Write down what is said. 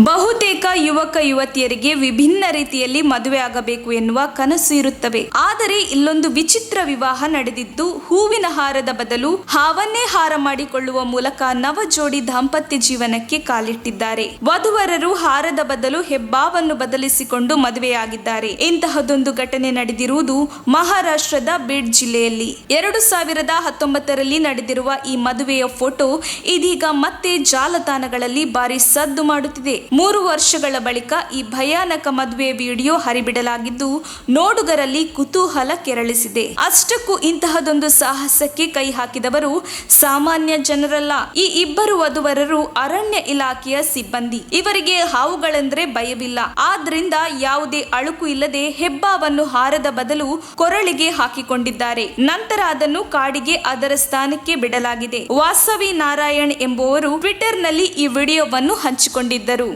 ಬಹುತೇಕ ಯುವಕ ಯುವತಿಯರಿಗೆ ವಿಭಿನ್ನ ರೀತಿಯಲ್ಲಿ ಮದುವೆ ಆಗಬೇಕು ಎನ್ನುವ ಕನಸು ಇರುತ್ತವೆ. ಆದರೆ ಇಲ್ಲೊಂದು ವಿಚಿತ್ರ ವಿವಾಹ ನಡೆದಿದ್ದು, ಹೂವಿನ ಹಾರದ ಬದಲು ಹಾವನ್ನೇ ಹಾರ ಮಾಡಿಕೊಳ್ಳುವ ಮೂಲಕ ನವ ಜೋಡಿ ದಾಂಪತ್ಯ ಜೀವನಕ್ಕೆ ಕಾಲಿಟ್ಟಿದ್ದಾರೆ. ವಧುವರರು ಹಾರದ ಬದಲು ಹೆಬ್ಬಾವನ್ನು ಬದಲಿಸಿಕೊಂಡು ಮದುವೆಯಾಗಿದ್ದಾರೆ. ಇಂತಹದೊಂದು ಘಟನೆ ನಡೆದಿರುವುದು ಮಹಾರಾಷ್ಟ್ರದ ಬೀಡ್ ಜಿಲ್ಲೆಯಲ್ಲಿ. 2019ರಲ್ಲಿ ನಡೆದಿರುವ ಈ ಮದುವೆಯ ಫೋಟೋ ಇದೀಗ ಮತ್ತೆ ಜಾಲತಾಣಗಳಲ್ಲಿ ಭಾರಿ ಸದ್ದು ಮಾಡುತ್ತಿದೆ. 3 ವರ್ಷಗಳ ಬಳಿಕ ಈ ಭಯಾನಕ ಮದುವೆ ವಿಡಿಯೋ ಹರಿಬಿಡಲಾಗಿದ್ದು, ನೋಡುಗರಲ್ಲಿ ಕುತೂಹಲ ಕೆರಳಿಸಿದೆ. ಅಷ್ಟಕ್ಕೂ ಇಂತಹದೊಂದು ಸಾಹಸಕ್ಕೆ ಕೈ ಹಾಕಿದವರು ಸಾಮಾನ್ಯ ಜನರಲ್ಲ. ಈ ಇಬ್ಬರು ವಧುವರರು ಅರಣ್ಯ ಇಲಾಖೆಯ ಸಿಬ್ಬಂದಿ. ಇವರಿಗೆ ಹಾವುಗಳೆಂದ್ರೆ ಭಯವಿಲ್ಲ. ಆದ್ರಿಂದ ಯಾವುದೇ ಅಳುಕು ಇಲ್ಲದೆ ಹೆಬ್ಬಾವನ್ನು ಹಾರದ ಬದಲು ಕೊರಳಿಗೆ ಹಾಕಿಕೊಂಡಿದ್ದಾರೆ. ನಂತರ ಅದನ್ನು ಕಾಡಿಗೆ ಅದರ ಸ್ಥಾನಕ್ಕೆ ಬಿಡಲಾಗಿದೆ. ವಾಸವಿ ನಾರಾಯಣ್ ಎಂಬುವರು ಟ್ವಿಟರ್ ನಲ್ಲಿ ಈ ವಿಡಿಯೋವನ್ನು ಹಂಚಿಕೊಂಡಿದ್ದರು.